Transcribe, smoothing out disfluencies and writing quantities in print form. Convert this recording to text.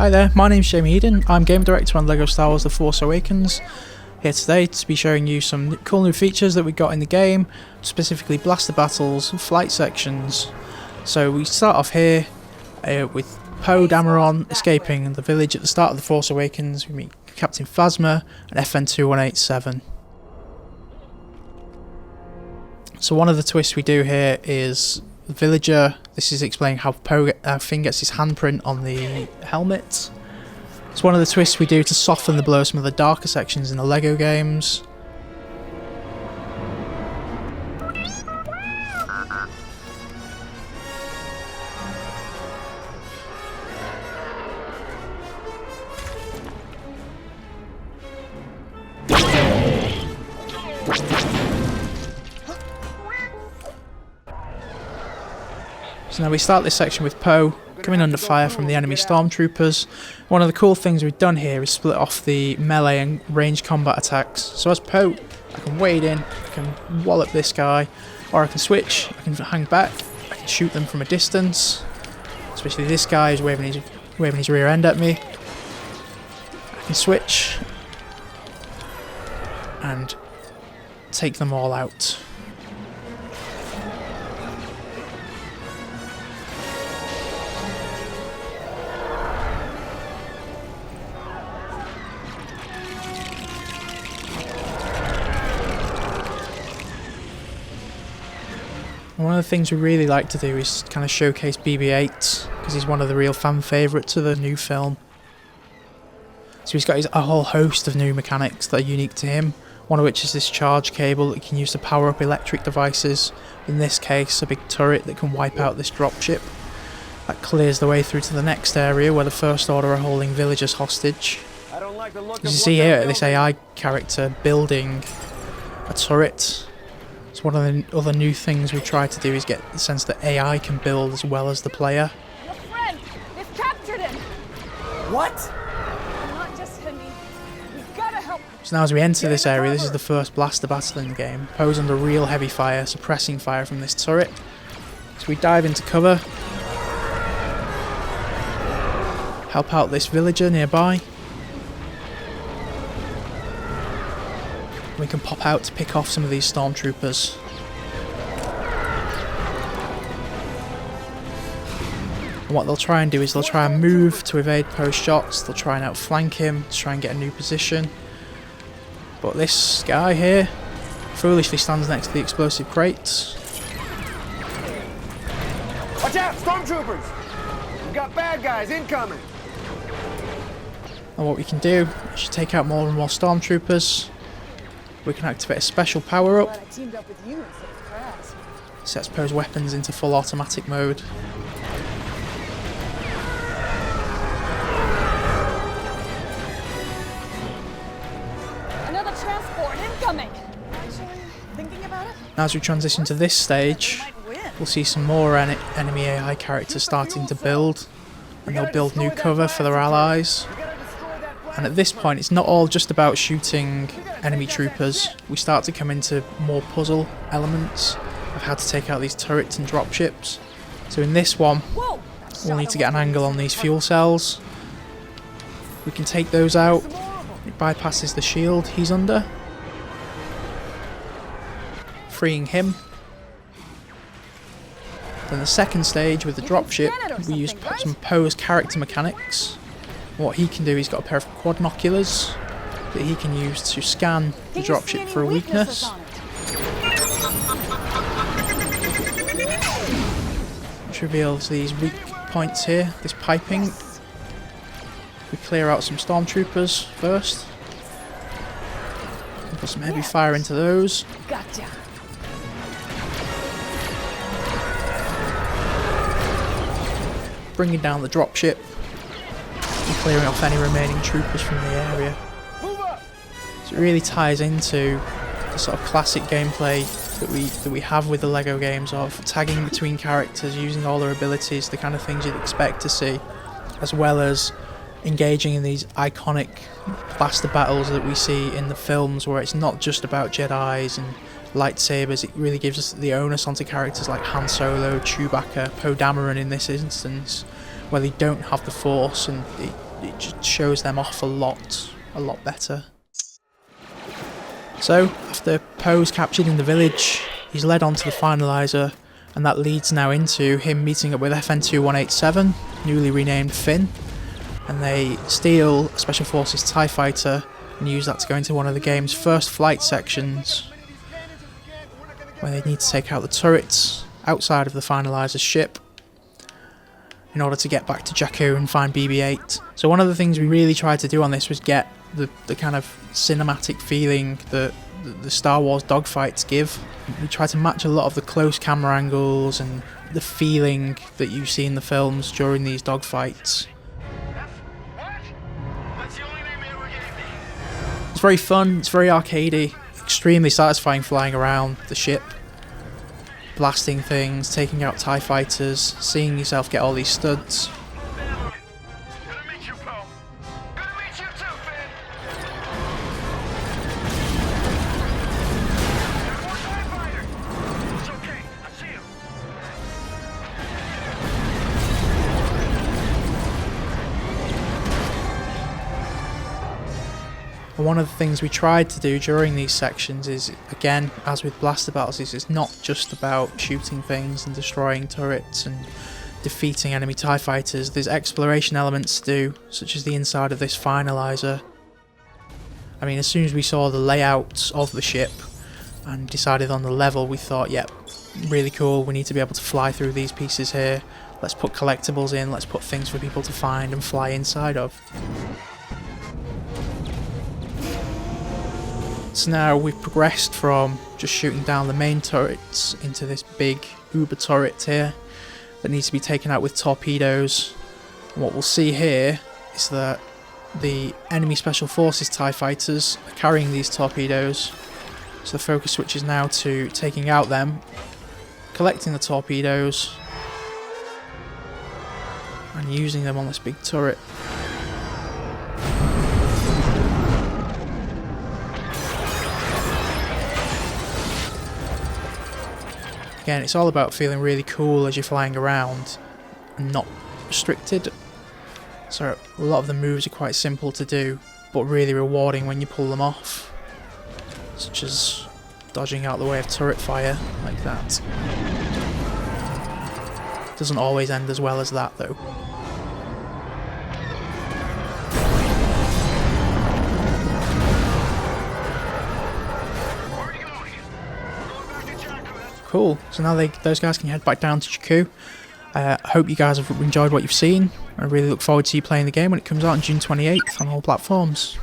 Hi there, my name's Jamie Eden. I'm Game Director on LEGO Star Wars The Force Awakens. Here today to be showing you some cool new features that we got in the game, specifically blaster battles and flight sections. So we start off here with Poe Dameron escaping the village at the start of The Force Awakens. We meet Captain Phasma and FN2187. So one of the twists we do here is the villager. This is explaining how Finn gets his handprint on the helmet. It's one of the twists we do to soften the blow of some of the darker sections in the LEGO games. So now we start this section with Poe coming under fire from the enemy stormtroopers. One of the cool things we've done here is split off the melee and range combat attacks. So as Poe, I can wade in, I can wallop this guy, or I can switch, I can hang back, I can shoot them from a distance. Especially this guy is waving his rear end at me. I can switch and take them all out. One of the things we really like to do is kind of showcase BB-8 because he's one of the real fan favourites of the new film. So he's got a whole host of new mechanics that are unique to him, one of which is this charge cable that he can use to power up electric devices. In this case, a big turret that can wipe out this dropship. That clears the way through to the next area where the First Order are holding villagers hostage. As you see here, this AI character building a turret. So one of the other new things we try to do is get the sense that AI can build as well as the player. Your friend! They've captured him! What? Not just him. We've gotta help. So now as we enter this area, this is the first blaster battle in the game. Poe's under real heavy fire, suppressing fire from this turret. So we dive into cover. Help out this villager nearby. We can pop out to pick off some of these stormtroopers. And what they'll try and do is they'll try and move to evade Poe's shots, they'll try and outflank him to try and get a new position. But this guy here foolishly stands next to the explosive crates. Watch out, stormtroopers! We've got bad guys incoming! And what we can do is take out more and more stormtroopers. We can activate a special power-up. Glad I teamed up with you instead of Kraz. Sets Poe's weapons into full automatic mode. Another transport incoming! Actually, thinking about it, Now as we transition to this stage, might win. we'll see some more enemy AI characters starting to build, and they'll build new cover for their allies. And at this point, it's not all just about shooting enemy troopers. We start to come into more puzzle elements of how to take out these turrets and dropships. So in this one, we'll need to get an angle on these fuel cells. We can take those out. It bypasses the shield he's under, freeing him. Then the second stage with the dropship, we use some Poe's character mechanics. What he can do, he's got a pair of quadnoculars that he can use to scan the dropship for a weakness. Which reveals these weak points here, this piping. We clear out some stormtroopers first. Put some heavy fire into those. Gotcha. Bringing down the dropship. And clearing off any remaining troopers from the area. So it really ties into the sort of classic gameplay that we have with the LEGO games of tagging between characters, using all their abilities, the kind of things you'd expect to see, as well as engaging in these iconic blaster battles that we see in the films, where it's not just about Jedis and lightsabers. It really gives us the onus onto characters like Han Solo, Chewbacca, Poe Dameron in this instance, where they don't have the Force, and it just shows them off a lot better. So, after Poe's captured in the village, he's led on to the finalizer, and that leads now into him meeting up with FN-2187, newly renamed Finn, and they steal a Special Forces TIE Fighter and use that to go into one of the game's first flight sections, where they need to take out the turrets outside of the finalizer's ship in order to get back to Jakku and find BB-8. So one of the things we really tried to do on this was get the kind of cinematic feeling that the Star Wars dogfights give. We tried to match a lot of the close camera angles and the feeling that you see in the films during these dogfights. It's very fun, it's very arcadey, extremely satisfying flying around the ship, blasting things, taking out TIE fighters, seeing yourself get all these studs. One of the things we tried to do during these sections is, again, as with blaster battles, is it's not just about shooting things and destroying turrets and defeating enemy TIE fighters. There's exploration elements to do, such as the inside of this finalizer. I mean, as soon as we saw the layout of the ship and decided on the level, we thought, yep, really cool, we need to be able to fly through these pieces here. Let's put collectibles in, let's put things for people to find and fly inside of. So now we've progressed from just shooting down the main turrets into this big uber turret here that needs to be taken out with torpedoes. And what we'll see here is that the enemy Special Forces TIE Fighters are carrying these torpedoes, so the focus switches now to taking out them, collecting the torpedoes and using them on this big turret. Again, it's all about feeling really cool as you're flying around and not restricted. So a lot of the moves are quite simple to do, but really rewarding when you pull them off. Such as dodging out the way of turret fire, like that. Doesn't always end as well as that though. Cool, so now those guys can head back down to Jakku. I hope you guys have enjoyed what you've seen. I really look forward to you playing the game when it comes out on June 28th on all platforms.